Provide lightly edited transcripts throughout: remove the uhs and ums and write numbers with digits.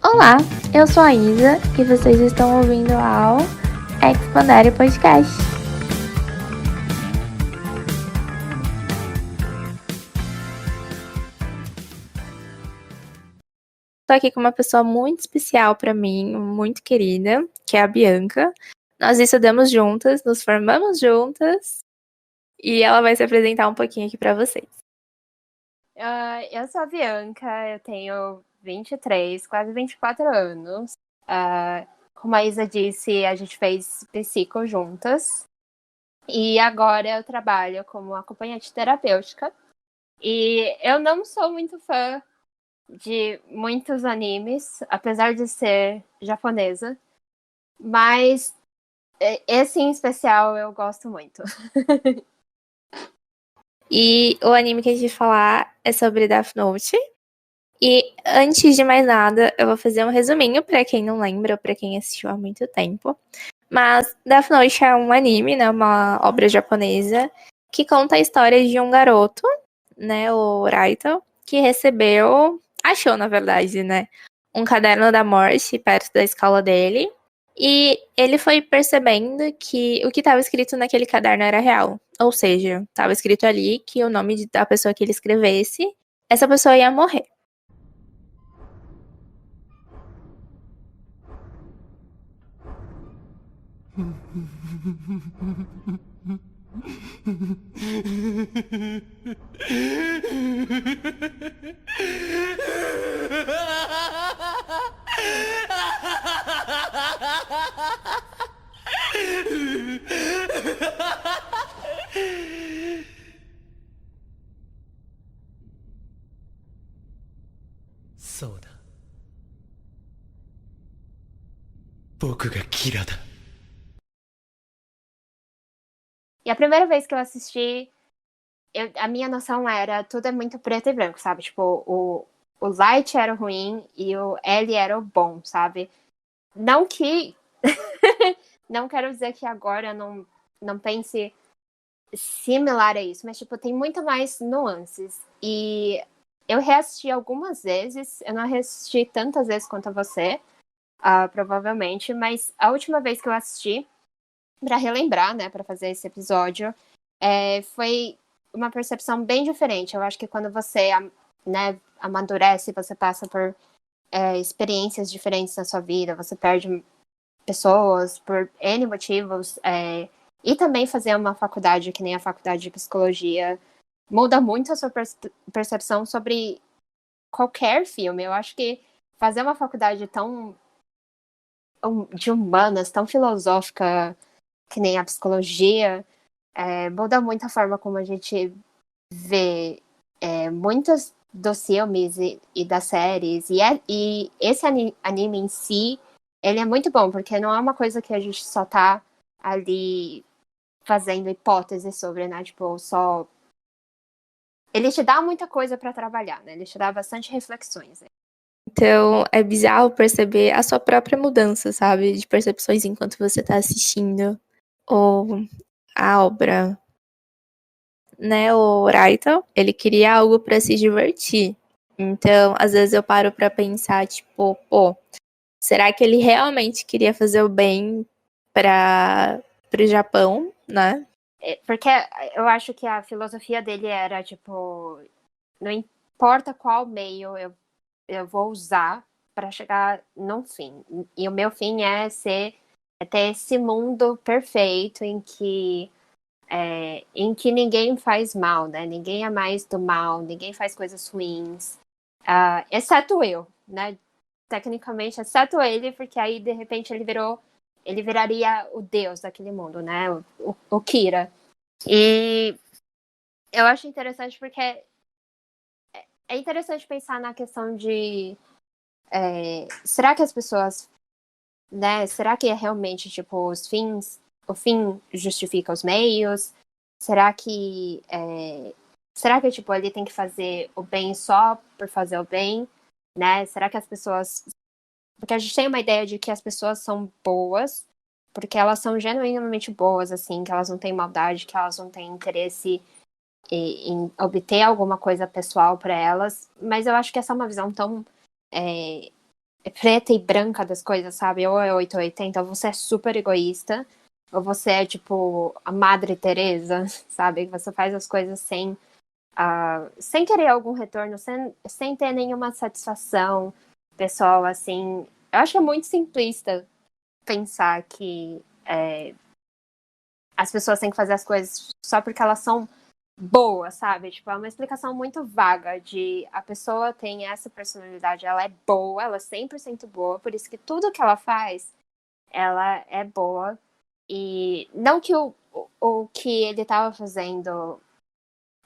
Olá, eu sou a Isa e vocês estão ouvindo ao Expandere Podcast. Estou aqui com uma pessoa muito especial para mim, muito querida, que é a Bianca. Nós estudamos juntas, nos formamos juntas e ela vai se apresentar um pouquinho aqui para vocês. Eu sou a Bianca, eu tenho 23, quase 24 anos. Como a Isa disse, a gente fez psico juntas. E agora eu trabalho como acompanhante terapêutica. E eu não sou muito fã de muitos animes, apesar de ser japonesa. Mas esse em especial eu gosto muito. E o anime que a gente vai falar é sobre Death Note. E antes de mais nada, eu vou fazer um resuminho pra quem não lembra ou pra quem assistiu há muito tempo. Mas Death Note é um anime, né, uma obra japonesa que conta a história de um garoto, né, o Raito, que achou na verdade, né, um caderno da morte perto da escola dele. E ele foi percebendo que o que estava escrito naquele caderno era real. Ou seja, estava escrito ali que o nome da pessoa que ele escrevesse, essa pessoa ia morrer. Soda. 僕がキラだ. E a primeira vez que eu assisti, a minha noção era tudo é muito preto e branco, sabe? Tipo, o Light era o ruim e o L era o bom, sabe? Não que... não quero dizer que agora eu não pense similar a isso, mas, tipo, tem muito mais nuances. E eu reassisti algumas vezes, eu não reassisti tantas vezes quanto você, provavelmente, mas a última vez que eu assisti, pra relembrar, né, pra fazer esse episódio, foi uma percepção bem diferente. Eu acho que quando você, né, amadurece, você passa por experiências diferentes na sua vida, você perde pessoas por N motivos, e também fazer uma faculdade que nem a faculdade de psicologia muda muito a sua percepção sobre qualquer filme. Eu acho que fazer uma faculdade tão de humanas, tão filosófica que nem a psicologia, muda muito a forma como a gente vê muitos dos filmes e das séries. E esse anime em si, ele é muito bom, porque não é uma coisa que a gente só tá ali fazendo hipóteses sobre, né? Tipo, só... Ele te dá muita coisa pra trabalhar, né? Ele te dá bastante reflexões. Né? Então, é bizarro perceber a sua própria mudança, sabe? De percepções enquanto você tá assistindo a obra. Né, o Raito, ele queria algo pra se divertir. Então, às vezes eu paro pra pensar, tipo, pô, será que ele realmente queria fazer o bem pro Japão, né? Porque eu acho que a filosofia dele era, tipo, não importa qual meio eu vou usar para chegar no fim. E o meu fim é ter esse mundo perfeito em que ninguém faz mal, né? Ninguém é mais do mal, ninguém faz coisas ruins, exceto eu, né? Tecnicamente, exceto ele, porque aí de repente ele viraria o deus daquele mundo, né? O Kira. E eu acho interessante porque é interessante pensar na questão de será que as pessoas, né? Será que é realmente tipo o fim justifica os meios? Será que tipo ele tem que fazer o bem só por fazer o bem, né? Será que as pessoas, porque a gente tem uma ideia de que as pessoas são boas porque elas são genuinamente boas, assim, que elas não têm maldade, que elas não têm interesse em obter alguma coisa pessoal para elas, mas eu acho que essa é uma visão tão preta e branca das coisas, sabe? Ou é 880, ou você é super egoísta, ou você é, tipo, a Madre Teresa, sabe? Você faz as coisas sem querer algum retorno, sem ter nenhuma satisfação pessoal, assim. Eu acho que é muito simplista pensar que as pessoas têm que fazer as coisas só porque elas são boas, sabe? Tipo, é uma explicação muito vaga de a pessoa tem essa personalidade, ela é boa, ela é 100% boa, por isso que tudo que ela faz, ela é boa. E não que o que ele estava fazendo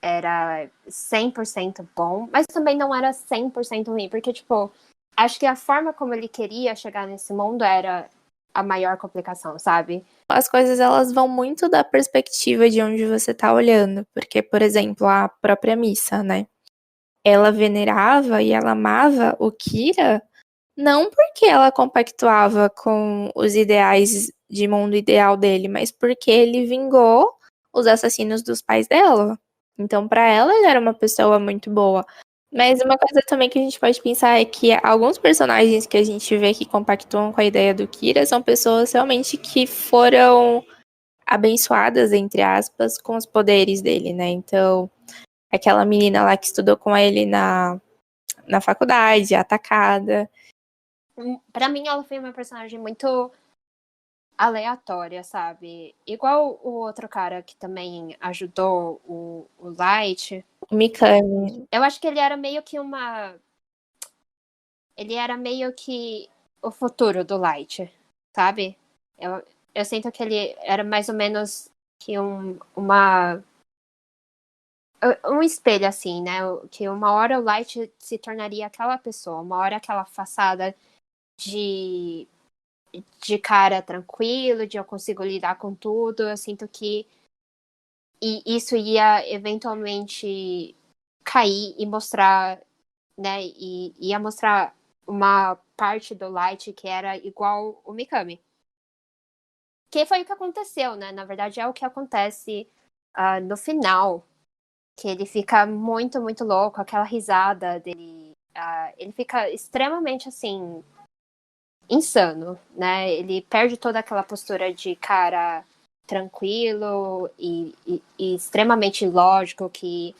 era 100% bom, mas também não era 100% ruim, porque, tipo, acho que a forma como ele queria chegar nesse mundo era a maior complicação, sabe? As coisas, elas vão muito da perspectiva de onde você tá olhando. Porque, por exemplo, a própria missa, né? Ela venerava e ela amava o Kira, não porque ela compactuava com os ideais de mundo ideal dele, mas porque ele vingou os assassinos dos pais dela. Então, pra ela, ele era uma pessoa muito boa. Mas uma coisa também que a gente pode pensar é que alguns personagens que a gente vê que compactuam com a ideia do Kira são pessoas realmente que foram abençoadas, entre aspas, com os poderes dele, né? Então, aquela menina lá que estudou com ele na faculdade, a Takada. Pra mim, ela foi uma personagem muito aleatória, sabe? Igual o outro cara que também ajudou o Light. O Mikami. Eu acho que ele era meio que Ele era meio que o futuro do Light, sabe? Eu sinto que ele era mais ou menos que um espelho, assim, né? Que uma hora o Light se tornaria aquela pessoa, uma hora aquela façada de cara tranquilo, de eu consigo lidar com tudo. Eu sinto que isso ia eventualmente cair e mostrar, né? E ia mostrar uma parte do Light que era igual o Mikami. Que foi o que aconteceu, né? Na verdade, é o que acontece no final. Que ele fica muito, muito louco, aquela risada dele. Ele fica extremamente, assim, insano, né? Ele perde toda aquela postura de cara tranquilo e extremamente lógico, que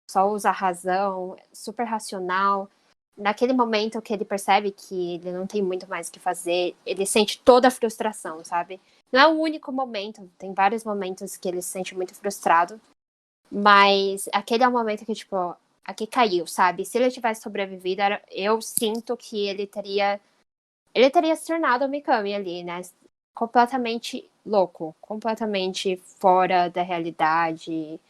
só usa a razão, super racional. Naquele momento que ele percebe que ele não tem muito mais o que fazer, ele sente toda a frustração, sabe? Não é o único momento, tem vários momentos que ele se sente muito frustrado, mas aquele é o momento que, tipo, aqui caiu, sabe? Se ele tivesse sobrevivido, eu sinto que ele teria se tornado o Mikami ali, né? Completamente louco, completamente fora da realidade.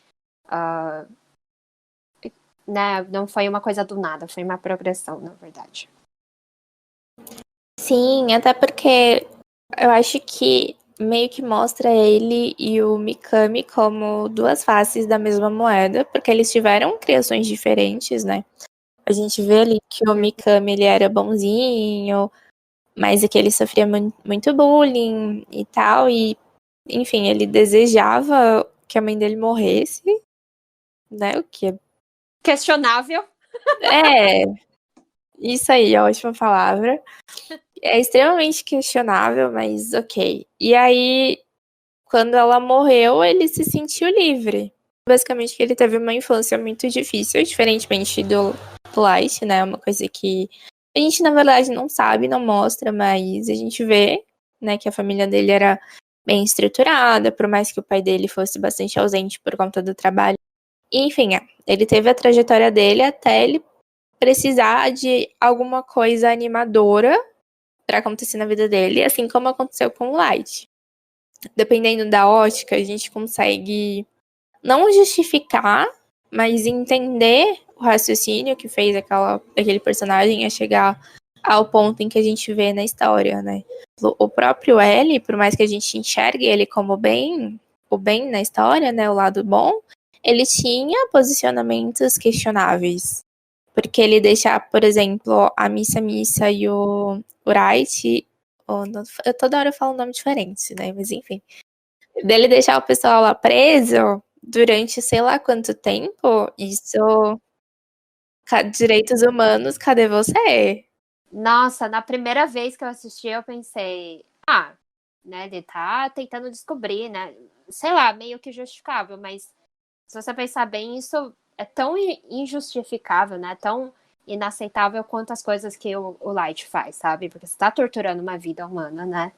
Né? Não foi uma coisa do nada, foi uma progressão, na verdade. Sim, até porque eu acho que meio que mostra ele e o Mikami como duas faces da mesma moeda, porque eles tiveram criações diferentes, né? A gente vê ali que o Mikami, ele era bonzinho, mas é que ele sofria muito bullying e tal, e enfim, ele desejava que a mãe dele morresse, né? O que Questionável. é isso aí, é a última palavra. É extremamente questionável, mas ok. E aí, quando ela morreu, ele se sentiu livre. Basicamente, que ele teve uma infância muito difícil, diferentemente do Light, né? Uma coisa que a gente, na verdade, não sabe, não mostra, mas a gente vê, né, que a família dele era bem estruturada, por mais que o pai dele fosse bastante ausente por conta do trabalho. Enfim, ele teve a trajetória dele até ele precisar de alguma coisa animadora pra acontecer na vida dele, assim como aconteceu com o Light. Dependendo da ótica, a gente consegue não justificar, mas entender o raciocínio que fez aquele personagem a chegar ao ponto em que a gente vê na história, né? O próprio L, por mais que a gente enxergue ele como o bem na história, né, o lado bom, ele tinha posicionamentos questionáveis. Porque ele deixar, por exemplo, a Missa e o Wright, eu toda hora eu falo um nome diferente, né? Mas enfim. Dele deixar o pessoal lá preso durante sei lá quanto tempo, isso. Direitos humanos, cadê você? Nossa, na primeira vez que eu assisti, eu pensei, né, ele tá tentando descobrir, né? Sei lá, meio que justificável, mas se você pensar bem, isso é tão injustificável, né? Tão inaceitável quanto as coisas que o Light faz, sabe? Porque você tá torturando uma vida humana, né?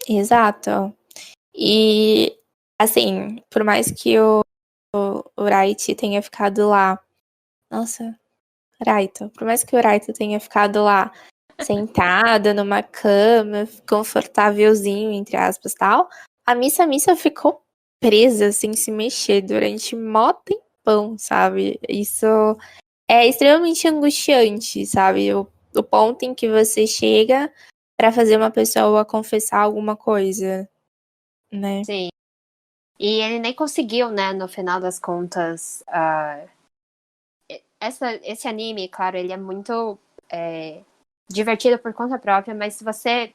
Exato. E, assim, por mais que o Raito tenha ficado lá. Nossa, Raito. Por mais que o Raito tenha ficado lá sentado numa cama, confortávelzinho, entre aspas, tal, a Missa ficou presa, sem se mexer, durante mó tempão, sabe? Isso é extremamente angustiante, sabe? O ponto em que você chega pra fazer uma pessoa confessar alguma coisa, né? Sim. E ele nem conseguiu, né, no final das contas. Esse anime, claro, ele é muito divertido por conta própria, mas se você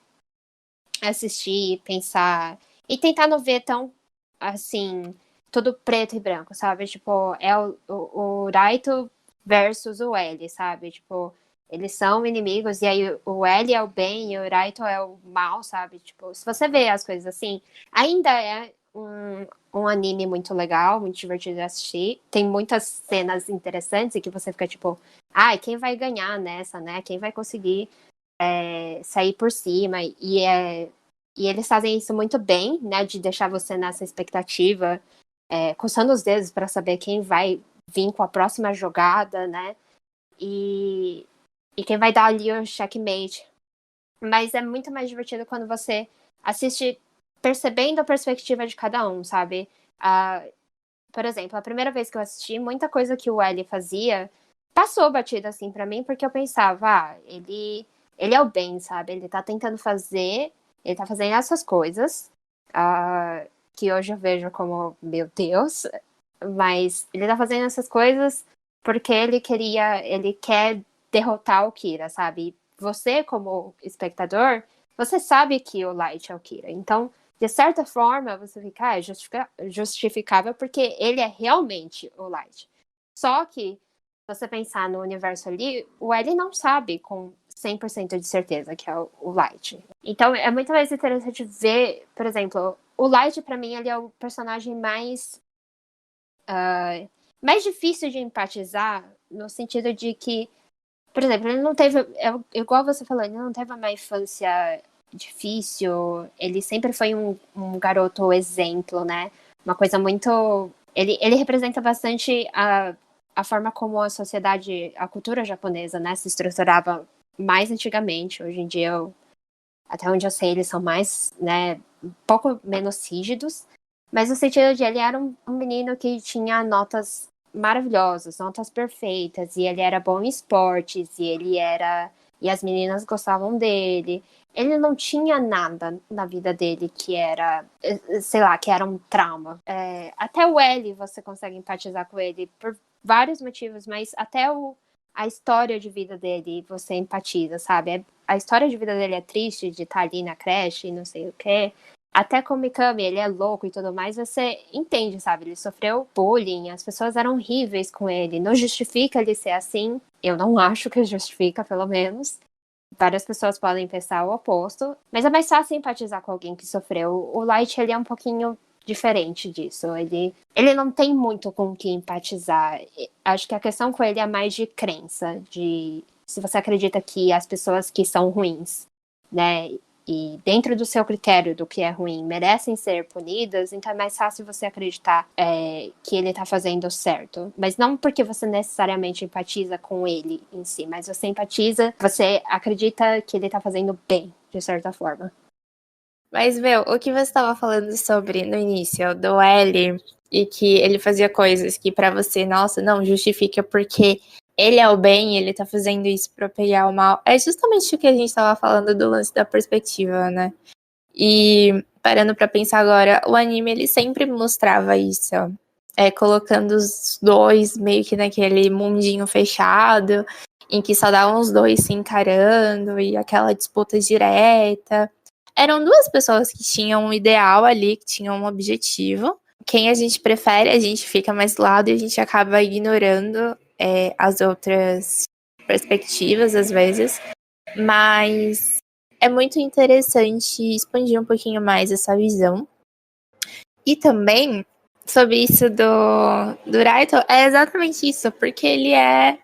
assistir, pensar e tentar não ver tão assim, tudo preto e branco, sabe? Tipo, é o Raito versus o L, sabe? Tipo, eles são inimigos e aí o L é o bem e o Raito é o mal, sabe? Tipo, se você vê as coisas assim, ainda é um anime muito legal, muito divertido de assistir. Tem muitas cenas interessantes e que você fica tipo, quem vai ganhar nessa, né? Quem vai conseguir sair por cima? E eles fazem isso muito bem, né? De deixar você nessa expectativa, coçando os dedos para saber quem vai vir com a próxima jogada, né? E quem vai dar ali o checkmate. Mas é muito mais divertido quando você assiste percebendo a perspectiva de cada um, sabe? Por exemplo, a primeira vez que eu assisti, muita coisa que o L fazia passou batido assim pra mim, porque eu pensava, ele é o bem, sabe? Ele tá fazendo essas coisas, que hoje eu vejo como, meu Deus, mas ele tá fazendo essas coisas porque ele quer derrotar o Kira, sabe? Você, como espectador, você sabe que o Light é o Kira. Então, de certa forma, você fica, é justificável porque ele é realmente o Light. Só que, se você pensar no universo ali, o L não sabe com 100% de certeza que é o Light. Então, é muito mais interessante ver, por exemplo, o Light, pra mim, ele é o personagem mais difícil de empatizar, no sentido de que, por exemplo, ele não teve, igual você falou, ele não teve uma infância difícil, ele sempre foi um garoto exemplo, né? Uma coisa muito. Ele representa bastante a forma como a sociedade, a cultura japonesa, né, se estruturava mais antigamente. Hoje em dia, até onde eu sei, eles são mais, né, um pouco menos rígidos. Mas no sentido de ele era um menino que tinha notas maravilhosas, notas perfeitas, e ele era bom em esportes, e as meninas gostavam dele. Ele não tinha nada na vida dele que era, sei lá, que era um trauma. Até o L você consegue empatizar com ele por vários motivos, mas até a história de vida dele você empatiza, sabe? A história de vida dele é triste, de estar ali na creche e não sei o quê. Até com o Mikami, ele é louco e tudo mais, você entende, sabe? Ele sofreu bullying, as pessoas eram horríveis com ele. Não justifica ele ser assim. Eu não acho que justifica, pelo menos. Várias pessoas podem pensar o oposto. Mas é mais fácil empatizar com alguém que sofreu. O Light, ele é um pouquinho diferente disso. Ele não tem muito com o que empatizar. Acho que a questão com ele é mais de crença. De se você acredita que as pessoas que são ruins, né? E dentro do seu critério do que é ruim merecem ser punidas, então é mais fácil você acreditar que ele tá fazendo certo. Mas não porque você necessariamente empatiza com ele em si, mas você acredita que ele tá fazendo bem, de certa forma. Mas, meu, o que você estava falando sobre no início do L e que ele fazia coisas que pra você, nossa, não justifica porque ele é o bem, ele tá fazendo isso pra pegar o mal. É justamente o que a gente tava falando do lance da perspectiva, né? E parando pra pensar agora, o anime ele sempre mostrava isso, colocando os dois meio que naquele mundinho fechado, em que só davam os dois se encarando e aquela disputa direta. Eram duas pessoas que tinham um ideal ali, que tinham um objetivo. Quem a gente prefere, a gente fica mais do lado e a gente acaba ignorando as outras perspectivas, às vezes, mas é muito interessante expandir um pouquinho mais essa visão. E também, sobre isso do Raito, é exatamente isso, porque ele é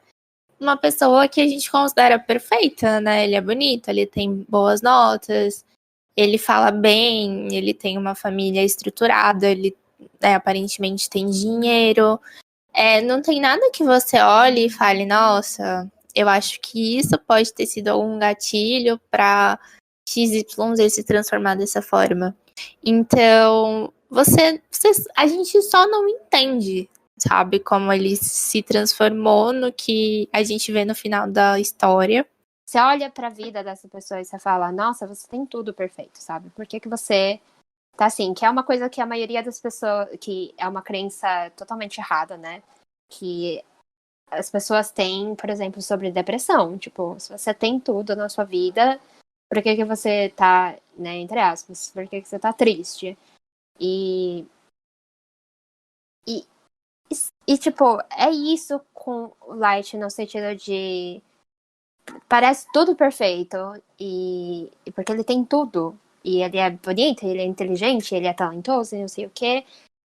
uma pessoa que a gente considera perfeita, né? Ele é bonito, ele tem boas notas, ele fala bem, ele tem uma família estruturada, ele aparentemente tem dinheiro. Não tem nada que você olhe e fale, nossa, eu acho que isso pode ter sido algum gatilho para XYZ se transformar dessa forma. Então, a gente só não entende, sabe, como ele se transformou no que a gente vê no final da história. Você olha pra vida dessa pessoa e você fala, nossa, você tem tudo perfeito, sabe? Por que você tá assim? Que é uma coisa que a maioria das pessoas, que é uma crença totalmente errada, né? Que as pessoas têm, por exemplo, sobre depressão. Tipo, se você tem tudo na sua vida, por que você tá, né, entre aspas, por que você tá triste? E, tipo, é isso com o Light no sentido de parece tudo perfeito e porque ele tem tudo. E ele é bonito, ele é inteligente, ele é talentoso e não sei o quê.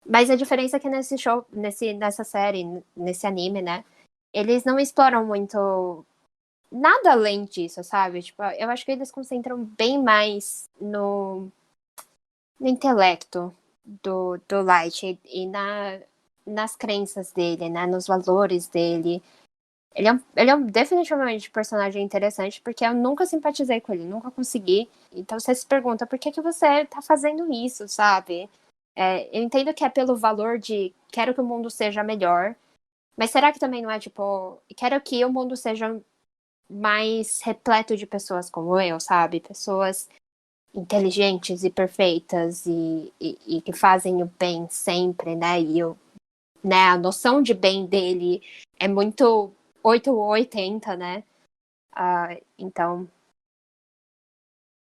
Mas a diferença é que nesse show, nessa série, nesse anime, né? Eles não exploram muito nada além disso, sabe? Tipo, eu acho que eles concentram bem mais no intelecto do Light e nas crenças dele, né? Nos valores dele. Ele é definitivamente um personagem interessante, porque eu nunca simpatizei com ele, nunca consegui. Então você se pergunta, por que você tá fazendo isso, sabe? Eu entendo que é pelo valor de quero que o mundo seja melhor, mas será que também não é tipo, quero que o mundo seja mais repleto de pessoas como eu, sabe? Pessoas inteligentes e perfeitas e que fazem o bem sempre, né? Né, a noção de bem dele é muito 8 ou 80, né? Então,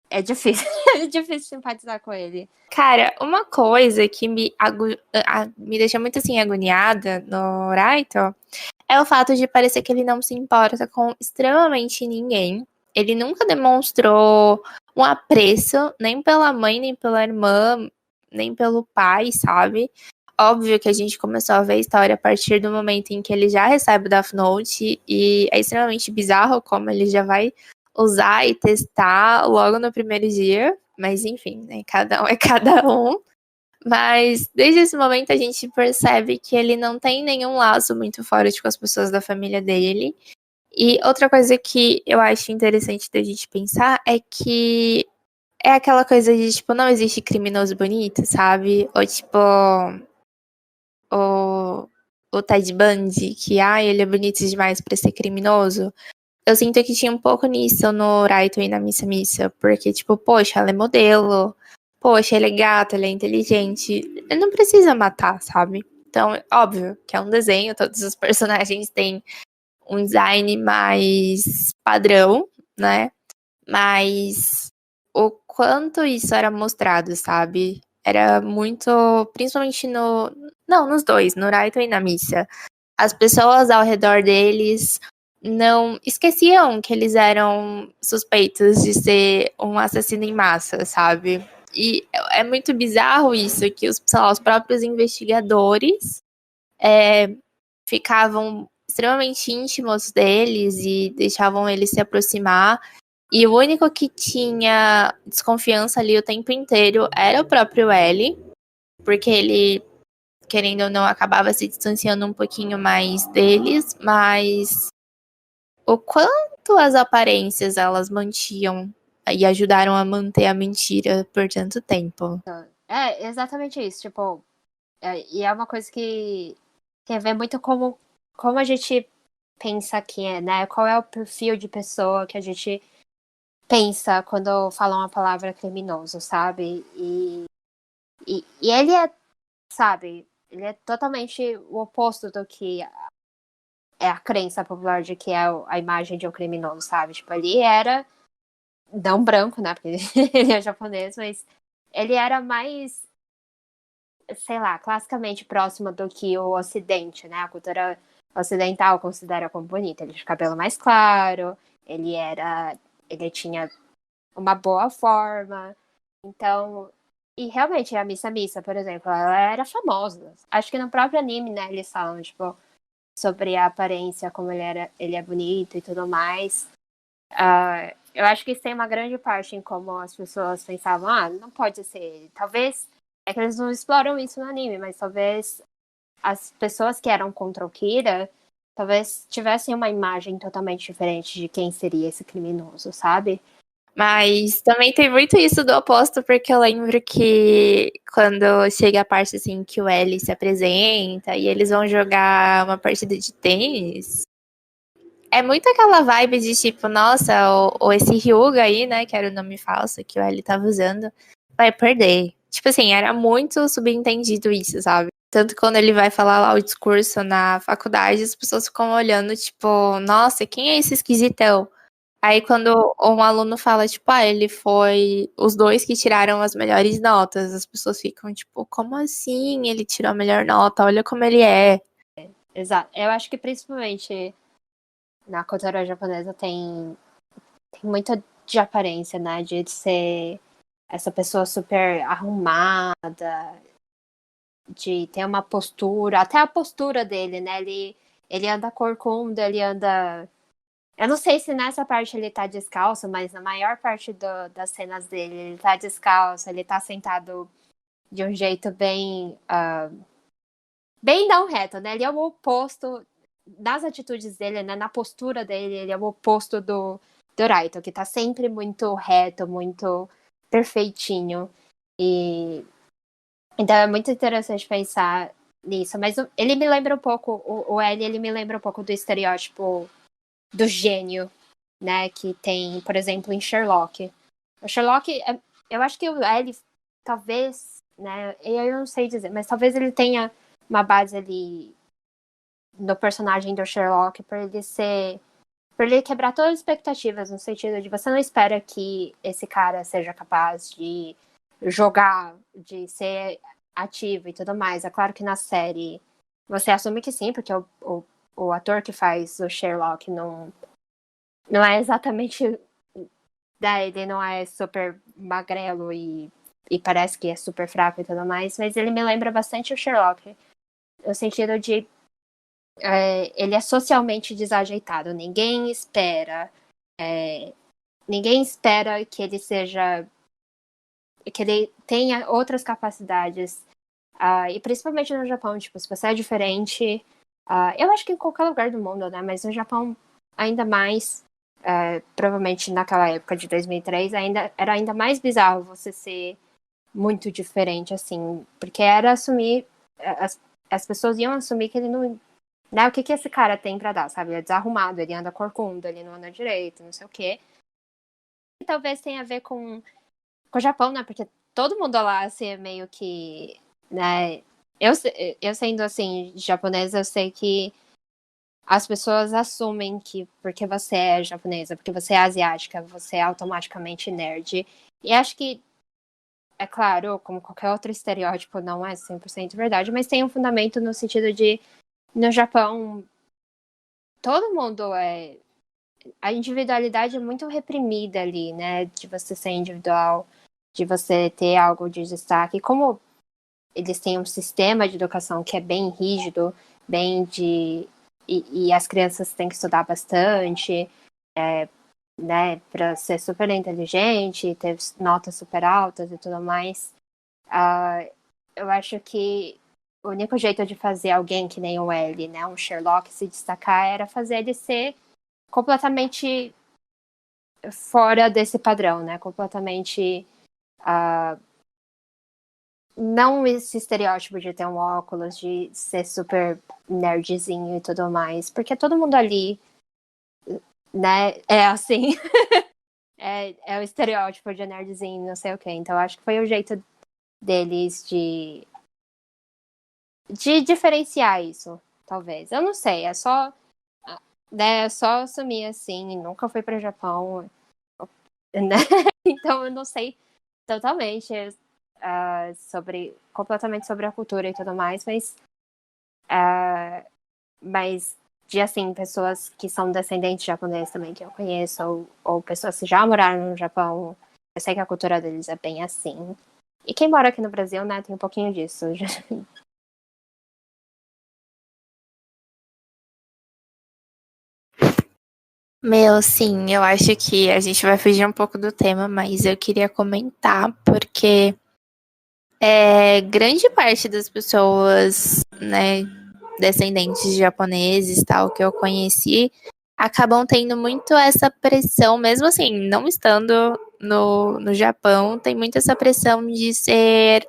é difícil. É difícil simpatizar com ele. Cara, uma coisa que me deixa muito assim agoniada no Raito é o fato de parecer que ele não se importa com extremamente ninguém. Ele nunca demonstrou um apreço, nem pela mãe, nem pela irmã, nem pelo pai, sabe? Óbvio que a gente começou a ver a história a partir do momento em que ele já recebe o Death Note, e é extremamente bizarro como ele já vai usar e testar logo no primeiro dia. Mas enfim, né? Cada um é cada um. Mas desde esse momento a gente percebe que ele não tem nenhum laço muito forte com as pessoas da família dele. E outra coisa que eu acho interessante da gente pensar é que é aquela coisa de, tipo, não existe criminoso bonito, sabe? Ou, tipo, o Ted Bundy, que, ele é bonito demais pra ser criminoso. Eu sinto que tinha um pouco nisso no Raito e na Missa Missa, porque, tipo, poxa, ela é modelo, poxa, ele é gato, ele é inteligente, ele não precisa matar, sabe? Então, óbvio que é um desenho, todos os personagens têm um design mais padrão, né? Mas o quanto isso era mostrado, sabe? Era muito, principalmente nos dois, no Raito e na Missa. As pessoas ao redor deles não esqueciam que eles eram suspeitos de ser um assassino em massa, sabe? E é muito bizarro isso, que os próprios investigadores ficavam extremamente íntimos deles e deixavam eles se aproximar. E o único que tinha desconfiança ali o tempo inteiro era o próprio L, porque ele, querendo ou não, acabava se distanciando um pouquinho mais deles, mas o quanto as aparências elas mantinham e ajudaram a manter a mentira por tanto tempo. É exatamente isso, tipo, e é uma coisa que tem a ver muito como a gente pensa que é, né? Qual é o perfil de pessoa que a gente pensa quando fala uma palavra criminoso, sabe? E ele é, sabe, ele é totalmente o oposto do que é a crença popular de que é a imagem de um criminoso, sabe? Tipo, ele era, não branco, né? Porque ele é japonês, mas ele era mais, sei lá, classicamente próximo do que o Ocidente, né? A cultura ocidental considera como bonito. Ele tinha cabelo mais claro, ele tinha uma boa forma. Então, e realmente a Missa, por exemplo, ela era famosa. Acho que no próprio anime, né, eles falam, tipo, sobre a aparência, como ele é bonito e tudo mais. Eu acho que isso tem uma grande parte em como as pessoas pensavam, não pode ser ele. Talvez, é que eles não exploram isso no anime, mas talvez as pessoas que eram contra o Kira, talvez tivessem uma imagem totalmente diferente de quem seria esse criminoso, sabe? Mas também tem muito isso do oposto, porque eu lembro que quando chega a parte assim que o L se apresenta e eles vão jogar uma partida de tênis, é muito aquela vibe de tipo, nossa, ou esse Hyuga aí, né, que era o nome falso que o L tava usando, vai perder. Tipo assim, era muito subentendido isso, sabe? Tanto que quando ele vai falar lá o discurso na faculdade, as pessoas ficam olhando, tipo, nossa, quem é esse esquisitão? Aí quando um aluno fala, tipo, ele foi os dois que tiraram as melhores notas, as pessoas ficam, tipo, como assim ele tirou a melhor nota? Olha como ele é. Exato. Eu acho que principalmente na cultura japonesa tem muito de aparência, né? De ser essa pessoa super arrumada, de ter uma postura, até a postura dele, né? Ele anda corcunda, ele anda. Eu não sei se nessa parte ele tá descalço, mas na maior parte das cenas dele, ele tá descalço, ele tá sentado de um jeito bem não reto, né? Ele é o oposto das atitudes dele, né? Na postura dele, ele é o oposto do Raito, que tá sempre muito reto, muito perfeitinho. E então é muito interessante pensar nisso. Mas ele me lembra um pouco, o L, ele me lembra um pouco do estereótipo do gênio, né? Que tem, por exemplo, em Sherlock. O Sherlock, eu acho que o L, talvez, né? Eu não sei dizer, mas talvez ele tenha uma base ali no personagem do Sherlock para ele quebrar todas as expectativas, no sentido de você não espera que esse cara seja capaz de jogar, de ser ativo e tudo mais. É claro que na série você assume que sim, porque o ator que faz o Sherlock não é exatamente. Ele não é super magrelo e parece que é super fraco e tudo mais, mas ele me lembra bastante o Sherlock, no sentido de ele é socialmente desajeitado. Ninguém espera que ele seja, que ele tenha outras capacidades. E principalmente no Japão, tipo, se você é diferente, eu acho que em qualquer lugar do mundo, né? Mas no Japão, ainda mais, provavelmente naquela época de 2003, era ainda mais bizarro você ser muito diferente, assim, porque era assumir, as pessoas iam assumir que ele não, né, o que esse cara tem pra dar, sabe? Ele é desarrumado, ele anda corcunda, ele não anda direito, não sei o quê. E talvez tenha a ver com o Japão, né? Porque todo mundo lá, assim, é meio que, né? Eu sendo, assim, japonesa, eu sei que as pessoas assumem que porque você é japonesa, porque você é asiática, você é automaticamente nerd. E acho que, é claro, como qualquer outro estereótipo, não é 100% verdade, mas tem um fundamento no sentido de, no Japão, todo mundo é. A individualidade é muito reprimida ali, né? De você ser individual, de você ter algo de destaque. Como eles têm um sistema de educação que é bem rígido, bem de. E as crianças têm que estudar bastante, né? Para ser super inteligente, ter notas super altas e tudo mais. Eu acho que o único jeito de fazer alguém que nem o L, né? Um Sherlock se destacar era fazer ele ser completamente fora desse padrão, né? Completamente não esse estereótipo de ter um óculos, de ser super nerdzinho e tudo mais, porque todo mundo ali, né, é assim, é o estereótipo de nerdzinho, não sei o quê. Então acho que foi o jeito deles de diferenciar isso, talvez. Eu não sei, é só, né, é só assumir assim, nunca fui para o Japão, né? Então eu não sei totalmente completamente sobre a cultura e tudo mais, mas assim, pessoas que são descendentes de japoneses também que eu conheço, ou pessoas que já moraram no Japão. Eu sei que a cultura deles é bem assim. E quem mora aqui no Brasil, né, tem um pouquinho disso. Meu, sim, eu acho que a gente vai fugir um pouco do tema, mas eu queria comentar porque grande parte das pessoas, né, descendentes de japoneses, tal, que eu conheci, acabam tendo muito essa pressão, mesmo assim, não estando no Japão, tem muito essa pressão de ser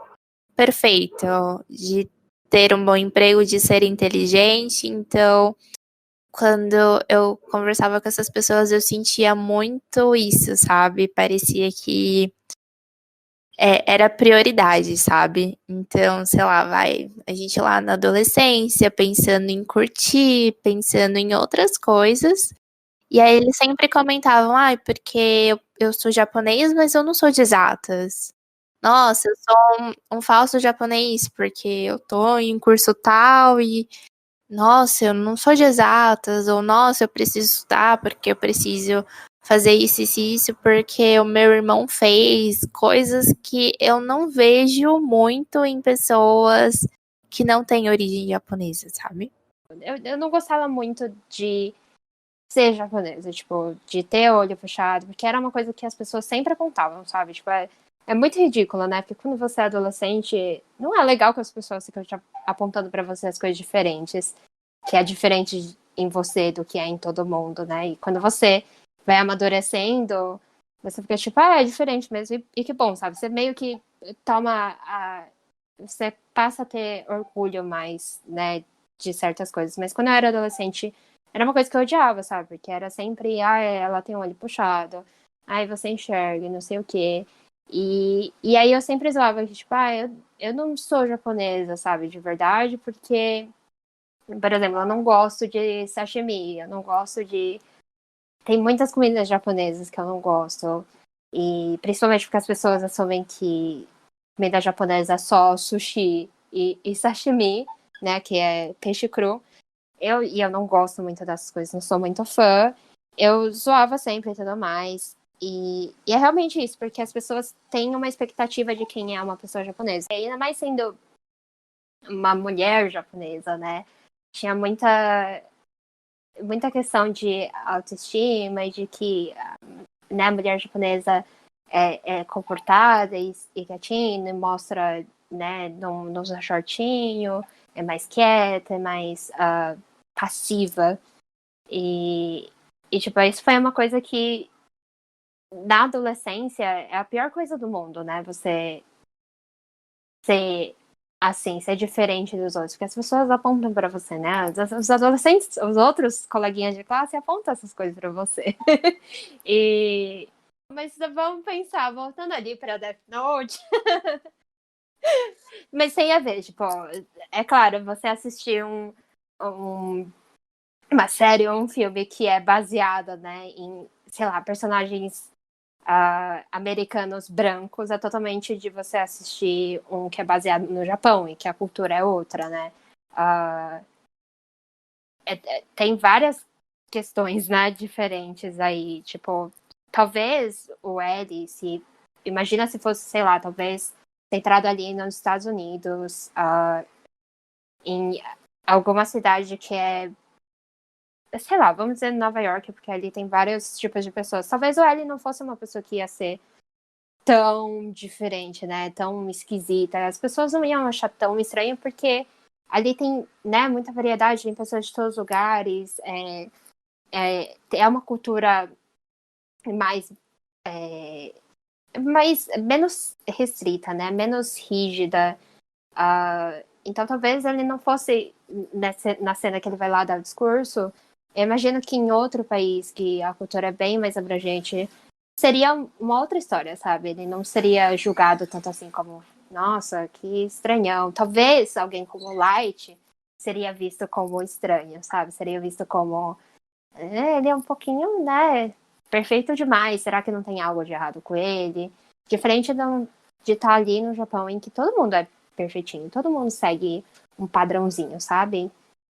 perfeito, de ter um bom emprego, de ser inteligente. Então, quando eu conversava com essas pessoas, eu sentia muito isso, sabe? Parecia que era prioridade, sabe? Então, sei lá, a gente lá na adolescência, pensando em curtir, pensando em outras coisas. E aí eles sempre comentavam, porque eu sou japonês, mas eu não sou de exatas. Nossa, eu sou um falso japonês, porque eu tô em curso tal e, nossa, eu não sou de exatas, ou nossa, eu preciso estudar porque eu preciso fazer isso e isso, porque o meu irmão fez coisas que eu não vejo muito em pessoas que não têm origem japonesa, sabe? Eu não gostava muito de ser japonesa, tipo, de ter olho fechado, porque era uma coisa que as pessoas sempre apontavam, sabe? Tipo, é muito ridículo, né? Porque quando você é adolescente, não é legal que as pessoas ficam apontando pra você as coisas diferentes, que é diferente em você do que é em todo mundo, né? E quando você vai amadurecendo, você fica tipo, é diferente mesmo, e que bom, sabe? Você meio que toma você passa a ter orgulho mais, né, de certas coisas. Mas quando eu era adolescente, era uma coisa que eu odiava, sabe? Porque era sempre, ela tem um olho puxado, aí você enxerga, e não sei o quê. E aí eu sempre zoava que, tipo, eu não sou japonesa, sabe, de verdade, porque, por exemplo, eu não gosto de sashimi, eu não gosto de. Tem muitas comidas japonesas que eu não gosto. E principalmente porque as pessoas assumem que comida japonesa é só sushi e sashimi, né? Que é peixe cru. Eu não gosto muito dessas coisas, não sou muito fã. Eu zoava sempre e tudo mais. E é realmente isso, porque as pessoas têm uma expectativa de quem é uma pessoa japonesa. E ainda mais sendo uma mulher japonesa, né? Tinha muita questão de autoestima e de que, né, a mulher japonesa é comportada e quietinha, e mostra, né, não usa shortinho, é mais quieta, é mais passiva. E, tipo, isso foi uma coisa que, na adolescência, é a pior coisa do mundo, né? Você ser assim, ser diferente dos outros, porque as pessoas apontam pra você, né? Os adolescentes, os outros coleguinhas de classe apontam essas coisas pra você. Mas vamos pensar, voltando ali pra Death Note. Mas tem a ver, tipo, é claro, você assistir uma série ou um filme que é baseada, né, em, sei lá, personagens americanos brancos, é totalmente de você assistir um que é baseado no Japão e que a cultura é outra, né? Uh, tem várias questões, né, diferentes aí, tipo, talvez o L, imagina se fosse, sei lá, talvez centrado ali nos Estados Unidos, em alguma cidade que é, sei lá, vamos dizer Nova York, porque ali tem vários tipos de pessoas. Talvez o L não fosse uma pessoa que ia ser tão diferente, né? Tão esquisita. As pessoas não iam achar tão estranho, porque ali tem, né, muita variedade, tem pessoas de todos os lugares. É uma cultura mais, menos restrita, né? Menos rígida. Então talvez ele não fosse na cena que ele vai lá dar o discurso. Eu imagino que em outro país que a cultura é bem mais abrangente, seria uma outra história, sabe? Ele não seria julgado tanto assim como, nossa, que estranhão. Talvez alguém como Light seria visto como estranho, sabe? Seria visto como, ele é um pouquinho, né, perfeito demais. Será que não tem algo de errado com ele? Diferente de estar ali no Japão, em que todo mundo é perfeitinho, todo mundo segue um padrãozinho, sabe?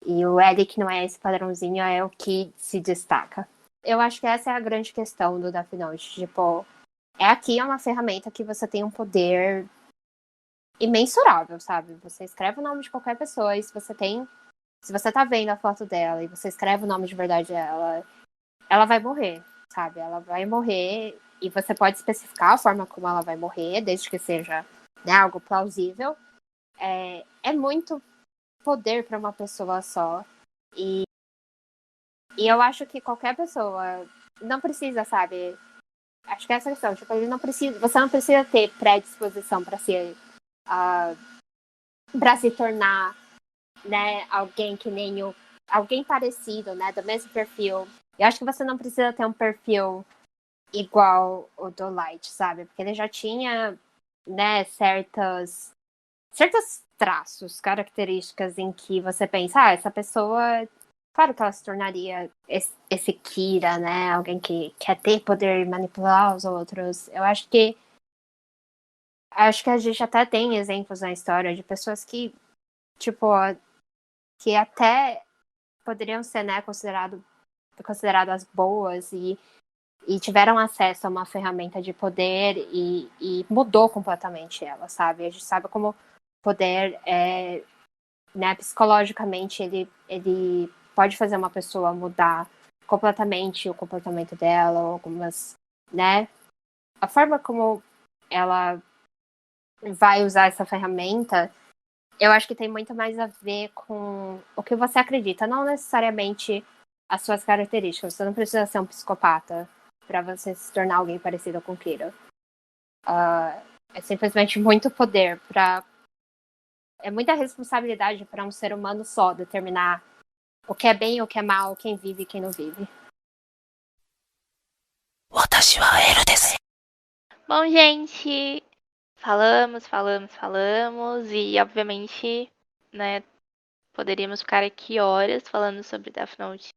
E o L, que não é esse padrãozinho, é o que se destaca. Eu acho que essa é a grande questão do Death Note. Tipo, aqui é uma ferramenta que você tem um poder imensurável, sabe? Você escreve o nome de qualquer pessoa e se você tá vendo a foto dela e você escreve o nome de verdade dela, ela vai morrer, sabe? Ela vai morrer e você pode especificar a forma como ela vai morrer, desde que seja, né, algo plausível. É muito poder para uma pessoa só. E eu acho que qualquer pessoa não precisa, sabe? Acho que é essa questão. Tipo, você não precisa ter predisposição para para se tornar, né, alguém que nem alguém parecido, né, do mesmo perfil. Eu acho que você não precisa ter um perfil igual o do Light, sabe? Porque ele já tinha, né, certos traços, características em que você pensa, essa pessoa, claro que ela se tornaria esse Kira, né? Alguém que quer ter poder e manipular os outros. Acho que a gente até tem exemplos na história de pessoas que, tipo, que até poderiam ser, né, consideradas boas e tiveram acesso a uma ferramenta de poder e mudou completamente ela, sabe? A gente sabe como poder, né, psicologicamente, ele pode fazer uma pessoa mudar completamente o comportamento dela, algumas, né? A forma como ela vai usar essa ferramenta, eu acho que tem muito mais a ver com o que você acredita, não necessariamente as suas características. Você não precisa ser um psicopata para você se tornar alguém parecido com Kira. É simplesmente muito poder é muita responsabilidade para um ser humano só determinar o que é bem, o que é mal, quem vive e quem não vive. Bom, gente, falamos e obviamente, né, poderíamos ficar aqui horas falando sobre Death Note.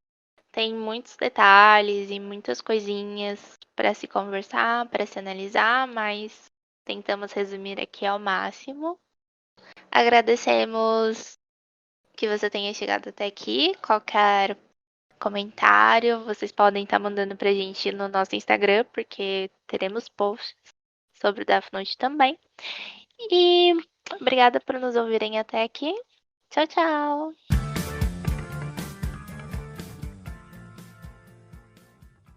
Tem muitos detalhes e muitas coisinhas para se conversar, para se analisar, mas tentamos resumir aqui ao máximo. Agradecemos que você tenha chegado até aqui. Qualquer comentário, vocês podem estar mandando pra gente no nosso Instagram, porque teremos posts sobre o Death Note também. E obrigada por nos ouvirem até aqui. Tchau, tchau!